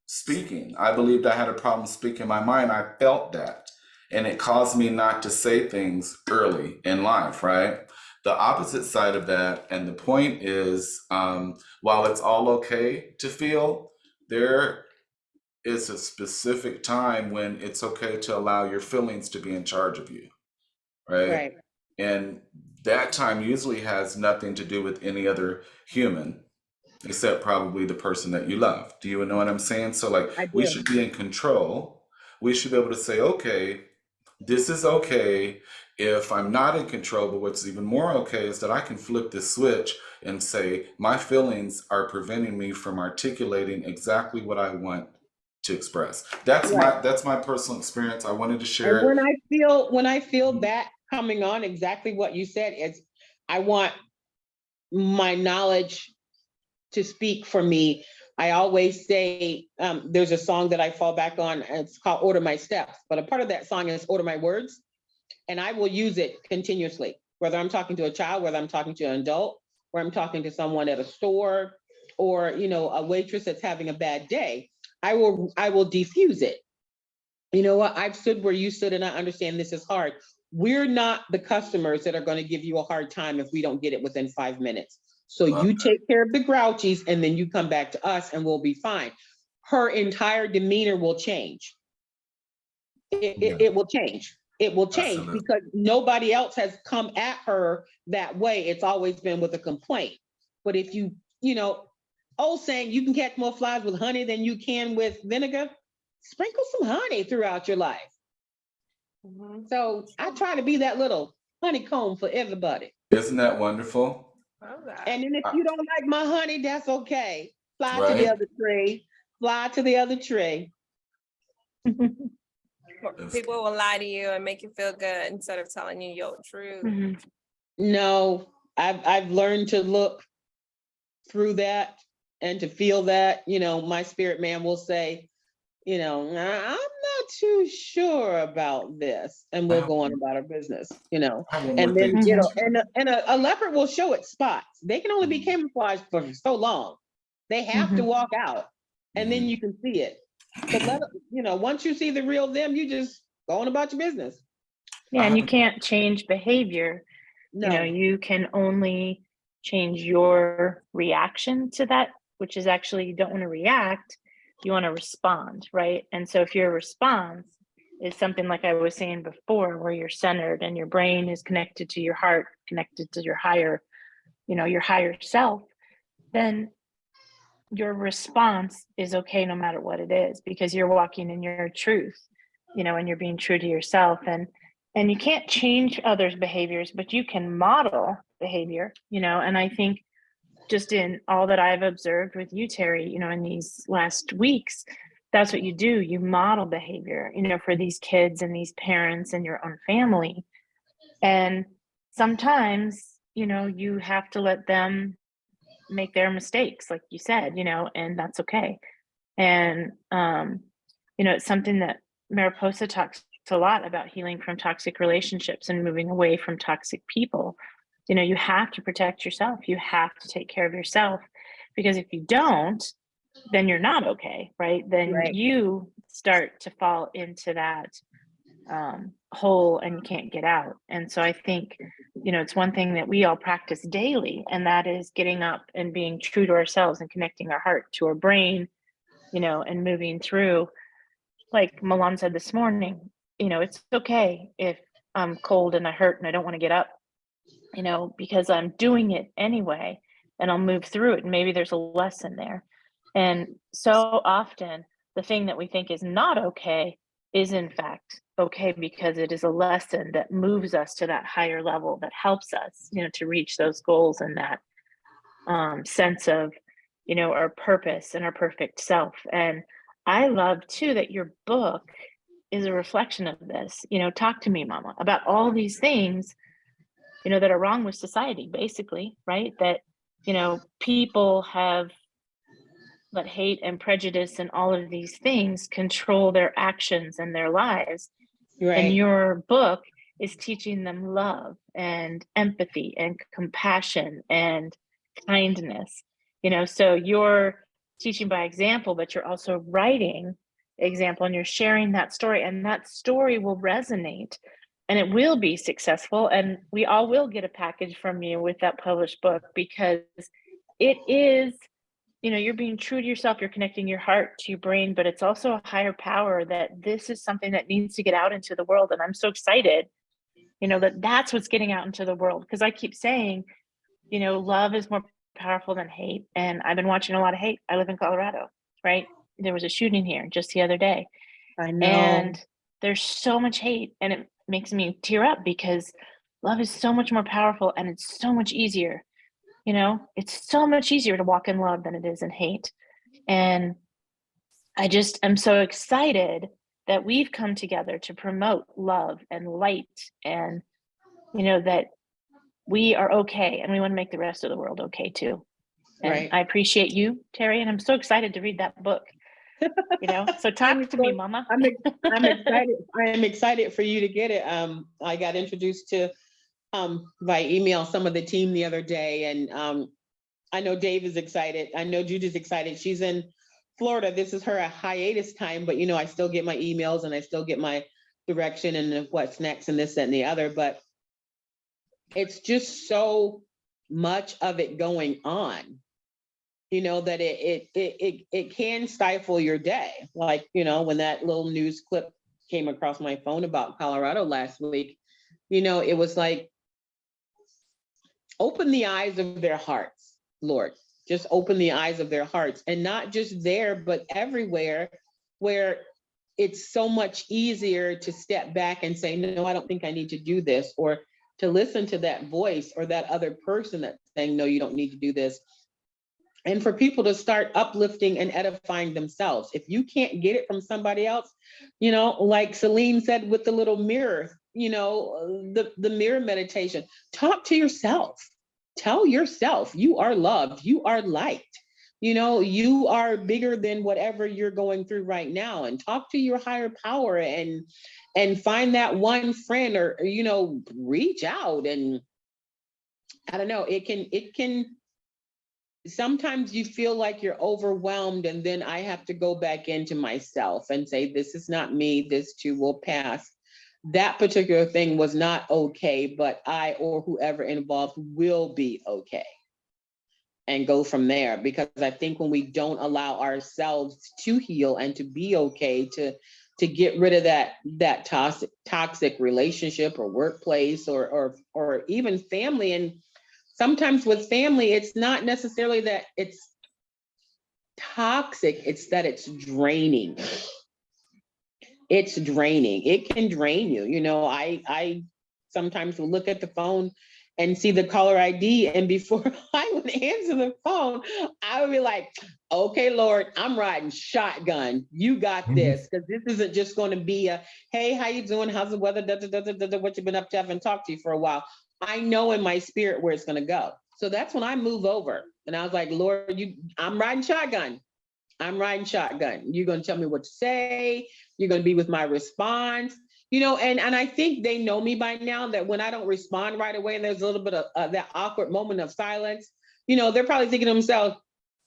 speaking. I believed I had a problem speaking my mind. I felt that. And it caused me not to say things early in life, right? The opposite side of that, and the point is, while it's all okay to feel, there is a specific time when it's okay to allow your feelings to be in charge of you, right? Right. And that time usually has nothing to do with any other human except probably the person that you love. Do you know what I'm saying? So like I we do. should be in control. We should be able to say, okay, this is okay if I'm not in control, but what's even more okay is that I can flip this switch and say my feelings are preventing me from articulating exactly what I want to express. Right. That's my personal experience. I wanted to And share it. when I feel that coming on, exactly what you said, it's, I want my knowledge to speak for me. I always say, there's a song that I fall back on, and it's called Order My Steps, but a part of that song is Order My Words, and I will use it continuously, whether I'm talking to a child, whether I'm talking to an adult, or I'm talking to someone at a store, or, you know, a waitress that's having a bad day. I will diffuse it. You know what? I've stood where you stood, and I understand this is hard. We're not the customers that are going to give you a hard time if we don't get it within 5 minutes. So Love you take care of the grouchies, and then you come back to us, and we'll be fine. Her entire demeanor will change. It will change. It will change Absolutely. because nobody else has come at her that way. It's always been with a complaint. But if you know, old saying, you can catch more flies with honey than you can with vinegar, sprinkle some honey throughout your life. Mhm. So I try to be that little honeycomb for everybody. Isn't that wonderful? Love that. And then if I- you don't like my honey, that's okay. Fly to the Right? other tree. Fly to the other tree. People will lie to you and make you feel good instead of telling you your truth. Mhm. No, I've learned to look through that and to feel that. You know, my spirit man will say, you know, I'm not too sure about this, and I we'll have, go on about our business, you know. I have one more And thing then, to you know, Mhm. a leopard will show its spots. They can only be Mhm. camouflaged for so long. They have to Mhm. walk out, and then Mhm. you can see it. But you know, once you see the real them, you just go on about your business. Yeah, I and have you can't change behavior. No, You can only change your reaction to that, which is actually you don't want to react, you want to respond, right? And so if your response is something like I was saying before, where you're centered and your brain is connected to your heart, connected to your higher, your higher self, then your response is okay no matter what it is because you're walking in your truth, and you're being true to yourself, and you can't change others behaviors, but you can model behavior, and I think just in all that I've observed with you, Terry, in these last weeks, that's what you do. You model behavior, for these kids and these parents and your own family. And sometimes, you have to let them make their mistakes, like you said, and that's okay. And, it's something that Mariposa talks a lot about, healing from toxic relationships and moving away from toxic people. You have to protect yourself. You have to take care of yourself, because if you don't, then you're not okay, right? Then right. you start to fall into that hole and you can't get out. And so I think, it's one thing that we all practice daily, and that is getting up and being true to ourselves and connecting our heart to our brain, and moving through. Like Milan said this morning, it's okay if I'm cold and I hurt and I don't want to get up, because I'm doing it anyway, and I'll move through it. And maybe there's a lesson there. And so often, the thing that we think is not okay is in fact okay, because it is a lesson that moves us to that higher level, that helps us, to reach those goals and that sense of, our purpose and our perfect self. And I love too that your book is a reflection of this. Talk to me, mama, about all these things, that are wrong with society, basically, right? That, people have let hate and prejudice and all of these things control their actions and their lives. And Right. your book is teaching them love and empathy and compassion and kindness. So you're teaching by example, but you're also writing example, and you're sharing that story, and that story will resonate and it will be successful. And we all will get a package from you with that published book, because it is, you're being true to yourself. You're connecting your heart to your brain, but it's also a higher power, that this is something that needs to get out into the world. And I'm so excited, that that's what's getting out into the world. Because I keep saying, love is more powerful than hate. And I've been watching a lot of hate. I live in Colorado, right? There was a shooting here just the other day. I know. And there's so much hate, and it makes me tear up, because love is so much more powerful, and it's so much easier. It's so much easier to walk in love than it is in hate. And I just am so excited that we've come together to promote love and light, and, that we are okay, and we want to make the rest of the world okay too. And Right. I appreciate you, Terry, and I'm so excited to read that book. So talk to me, mama. I'm excited. I'm excited for you to get it. I got introduced to by email some of the team the other day, and I know Dave is excited. I know Judy's excited. She's in Florida. This is her hiatus time, but I still get my emails and I still get my direction and what's next and this, that, and the other. But it's just so much of it going on, that it can stifle your day. Like, when that little news clip came across my phone about Colorado last week, it was like, open the eyes of their hearts, Lord. Just open the eyes of their hearts, and not just there, but everywhere, where it's so much easier to step back and say, no, I don't think I need to do this, or to listen to that voice or that other person that's saying, no, you don't need to do this. And for people to start uplifting and edifying themselves. If you can't get it from somebody else, like Celine said with the little mirror, the mirror meditation, talk to yourself. Tell yourself you are loved, you are liked, you are bigger than whatever you're going through right now, and talk to your higher power, and find that one friend, or reach out. And I don't know, it can sometimes you feel like you're overwhelmed, and then I have to go back into myself and say, this is not me, this too will pass. That particular thing was not okay, but I or whoever involved will be okay, and go from there. Because I think when we don't allow ourselves to heal and to be okay, to get rid of that toxic relationship or workplace, or even family. And sometimes with family, it's not necessarily that it's toxic, it's that it's draining. It's draining. It can drain you. I sometimes will look at the phone and see the caller ID, and before I would answer the phone, I would be like, okay, Lord, I'm riding shotgun. You got this. Because this isn't just going to be a, hey, how you doing? How's the weather? What you been up to? I haven't talked to you for a while. I know in my spirit where it's going to go. So that's when I move over. And I was like, Lord, I'm riding shotgun. I'm riding shotgun. You're going to tell me what to say. You're going to be with my response, and I think they know me by now, that when I don't respond right away, and there's a little bit of that awkward moment of silence, they're probably thinking to themselves,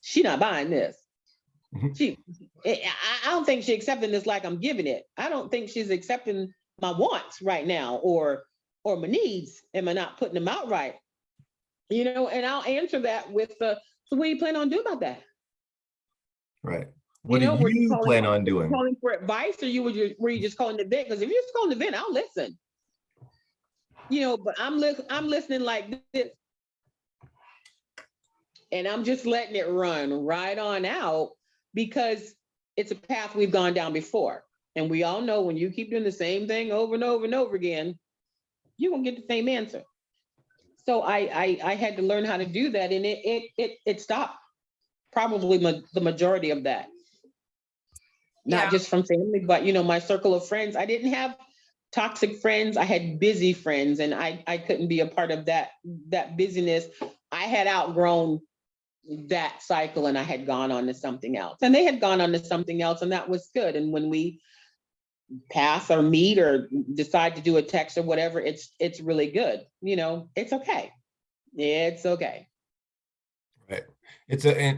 she's not buying this. I don't think she's accepting this like I'm giving it. I don't think she's accepting my wants right now, or my needs. Am I not putting them out right? And I'll answer that with so what do you plan on doing about that? Right. What do you plan on doing? Calling for advice, or were you just calling to vent? Because if you're just calling to vent, I'll listen. But I'm listening like this, and I'm just letting it run right on out, because it's a path we've gone down before, and we all know when you keep doing the same thing over and over and over again, you're gonna get the same answer. So I had to learn how to do that, and it stopped. Probably the majority of that. not Yeah. just from family, but my circle of friends. I didn't have toxic friends. I had busy friends, and I couldn't be a part of that busyness. I had outgrown that cycle, and I had gone on to something else, and they had gone on to something else, and that was good. And when we pass or meet or decide to do a text or whatever, it's really good. It's okay. It's okay. Right.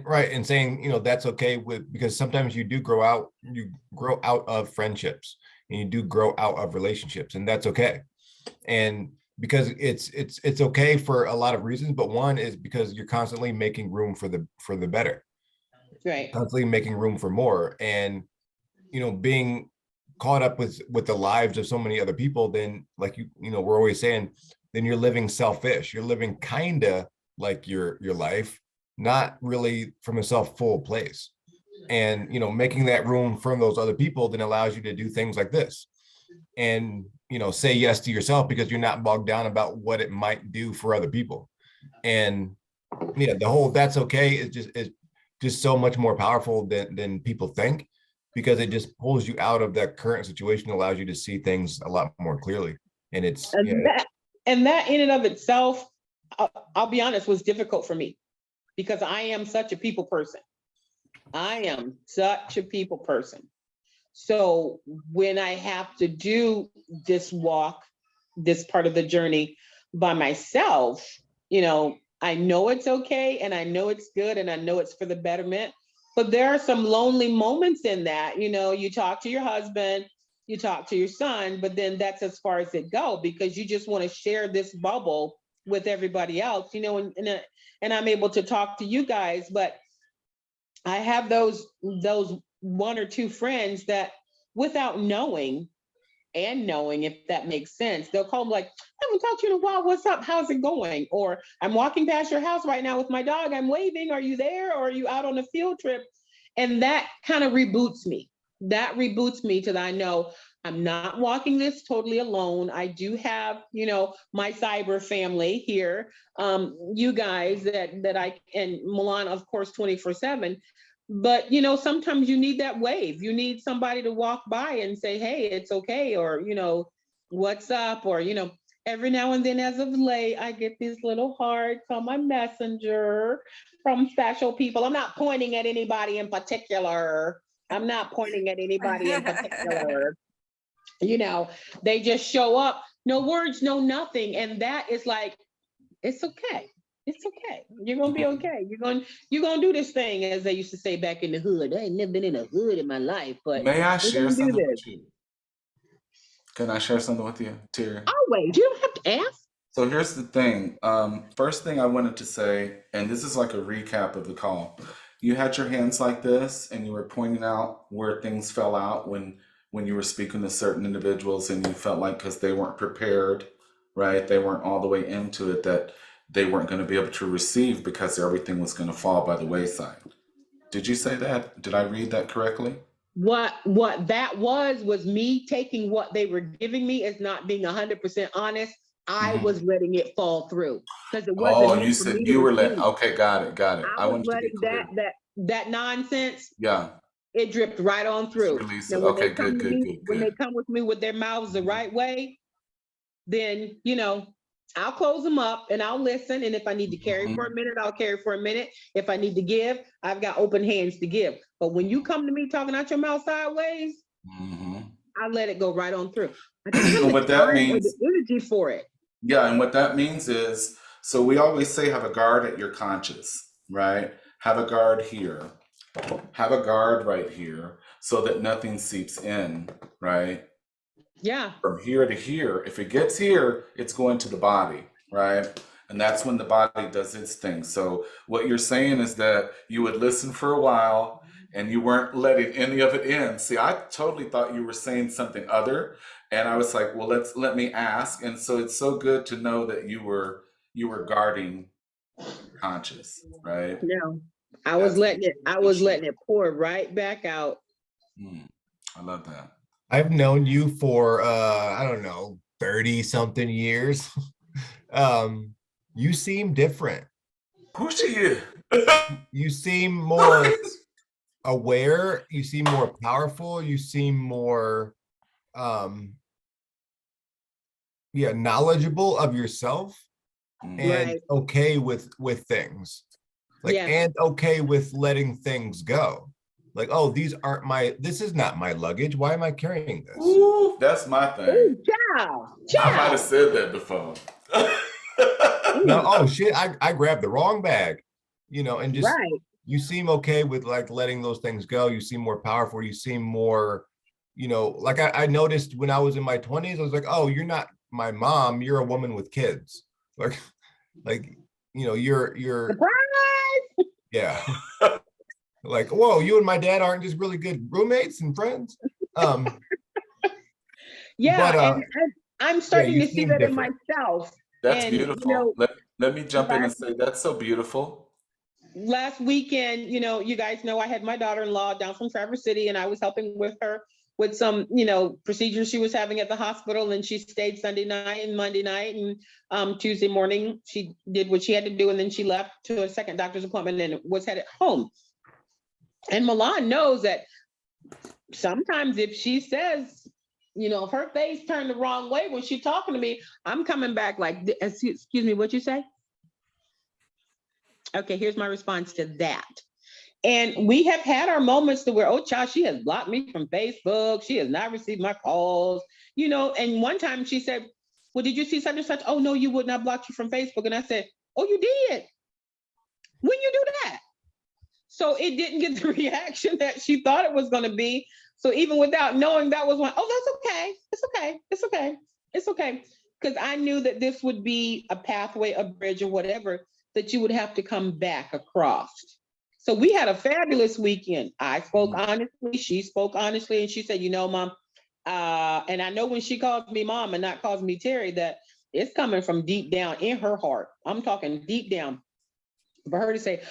Right. And saying, that's okay because sometimes you grow out of friendships, and you do grow out of relationships, and that's okay. And because it's okay for a lot of reasons, but one is because you're constantly making room for the better, Right. constantly making room for more. And, being caught up with the lives of so many other people, then like, we're always saying, then you're living selfish. You're living kind of like your life, not really from a self-full place. And, making that room from those other people then allows you to do things like this, and, say yes to yourself, because you're not bogged down about what it might do for other people. And yeah, the whole "that's okay" is just so much more powerful than people think, because it just pulls you out of that current situation, allows you to see things a lot more clearly. And it's And that in and of itself, I'll be honest, was difficult for me, because I am such a people person. I am such a people person. So when I have to do this walk, this part of the journey by myself, I know it's okay, and I know it's good, and I know it's for the betterment. But there are some lonely moments in that. You talk to your husband, you talk to your son, but then that's as far as it go, because you just want to share this bubble with everybody else, and I'm able to talk to you guys, but I have those one or two friends that, without knowing, if that makes sense, they'll call me like, I haven't talked to you in a while. What's up? How's it going? Or I'm walking past your house right now with my dog. I'm waving. Are you there? Or are you out on a field trip? And that kind of reboots me. That reboots me to that I know I'm not walking this totally alone. I do have, my cyber family here. You guys that I, and Milan, of course, 24/7. But sometimes you need that wave. You need somebody to walk by and say, hey, it's okay, or what's up, or every now and then, as of late, I get these little hearts on my messenger from special people. I'm not pointing at anybody in particular. I'm not pointing at anybody in particular. They just show up, no words, no nothing. And that is like, it's okay. It's okay. You're gonna be okay. You're gonna do this thing, as they used to say back in the hood. I ain't never been in a hood in my life, but May I we're share gonna do something this. with you? Can I share something with you, Terry? Always. You don't have to ask. So here's the thing. First thing I wanted to say, and this is like a recap of the call. You had your hands like this, and you were pointing out where things fell out when you were speaking to certain individuals, and you felt like because they weren't prepared, right? They weren't all the way into it, that they weren't going to be able to receive because everything was going to fall by the wayside. Did you say that? Did I read that correctly? What that was me taking what they were giving me as not being 100% honest. I Mhm. was letting it fall through, because it Oh, wasn't meant you for said me to you were let. receive. Okay, got it, got it. I I was wanted to be letting clear. that nonsense, Yeah, it dripped right on just through. release Now it. when they Okay, come good, to good, me, good, when they good. come with me with their mouths the Mhm. right way, then I'll close them up and I'll listen. And if I need to carry for a Mhm. minute, I'll carry for a minute. If I need to give, I've got open hands to give. But when you come to me talking out your mouth sideways, Mhm. I let it go right on through. I didn't have And the what that time or the means, energy for it. yeah, and what that means is, so we always say have a guard at your conscious, right? Have a guard here, have a guard right here, so that nothing seeps in, right? Yeah. From here to here. If it gets here, it's going to the body, right? And that's when the body does its thing. So what you're saying is that you would listen for a while and you weren't letting any of it in. See, I totally thought you were saying something other, and I was like, well, let me ask. And so it's so good to know that you were guarding your conscious, right? No. I was That's letting it pour right back out. I love that. I've known you for I don't know, 30 something years. You seem different. Who she is? You seem Who more is? aware, you seem more powerful, you seem more knowledgeable of yourself, Mm. and Right. okay with things. Like, Yeah. and okay with letting things go. Like, oh, this is not my luggage. Why am I carrying this? Ooh, that's my thing. Ooh, ciao, I might ciao. have said that before. No, oh shit, I grabbed the wrong bag, and just, Right. you seem okay with like letting those things go. You seem more powerful. You seem more, like I noticed when I was in my 20s, I was like, oh, you're not my mom. You're a woman with kids. Like, you're, Surprise. yeah. Like, whoa, you and my dad aren't just really good roommates and friends. Yeah, But and I'm yeah, starting you to see seem that in different. myself. That's And beautiful. Let me jump in and say that's so beautiful. last weekend, you guys know I had my daughter-in-law down from Traverse City, and I was helping with her with some, procedures she was having at the hospital. And she stayed Sunday night and Monday night, and Tuesday morning she did what she had to do, and then she left to a second doctor's appointment and was headed home. And Milan knows that sometimes if she says, if her face turned the wrong way when she's talking to me, I'm coming back like, excuse me, what you say? Okay, here's my response to that. And we have had our moments to where, oh, child, she has blocked me from Facebook. She has not received my calls, And one time she said, well, did you see such and such? Oh, no, you would not block you from Facebook. And I said, oh, you did? When you do that? So it didn't get the reaction that she thought it was going to be. So even without knowing, that was one, oh, that's okay. It's okay. It's okay. It's okay. Because I knew that this would be a pathway, a bridge, or whatever that you would have to come back across. So we had a fabulous weekend. I spoke honestly. She spoke honestly. And she said, Mom, and I know when she calls me mom and not calls me Terry, that it's coming from deep down in her heart. I'm talking deep down. For her to say,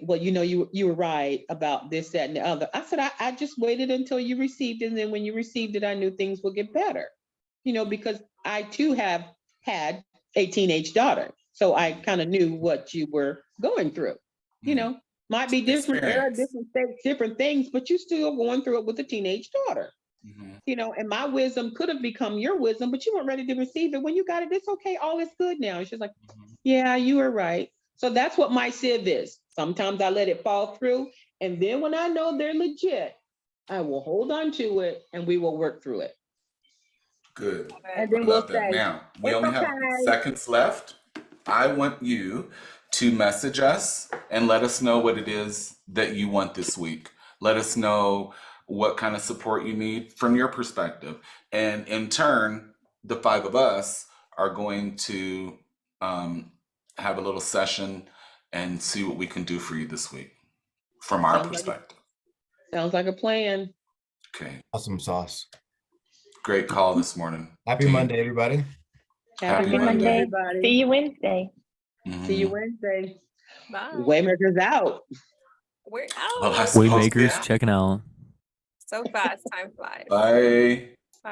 well, you were right about this, that, and the other. I said, I just waited until you received it. And then when you received it, I knew things would get better, because I too have had a teenage daughter. So I kind of knew what you were going through, might be different era, Experience. different states, different things, but you still going through it with a teenage daughter. Mhm. And my wisdom could have become your wisdom, but you weren't ready to receive it. When you got it, it's okay. All is good now. And she's like, yeah, you were right. So that's what my sieve is. Sometimes I let it fall through. And then when I know they're legit, I will hold on to it and we will work through it. Good. And I then we'll love that. say, Now, we it's only have okay. seconds left. I want you to message us and let us know what it is that you want this week. Let us know what kind of support you need from your perspective. And in turn, the five of us are going to have a little session and see what we can do for you this week from our perspective. Sounds like a plan. Okay. Awesome sauce. Great call this morning. Happy team. Monday, everybody. Happy Happy Monday, Monday. everybody. See you Wednesday. See you Mhm. Wednesday. Bye. Waymakers out. We're Well, I out. suppose, Waymakers yeah. checking out. So fast, time flies. Bye.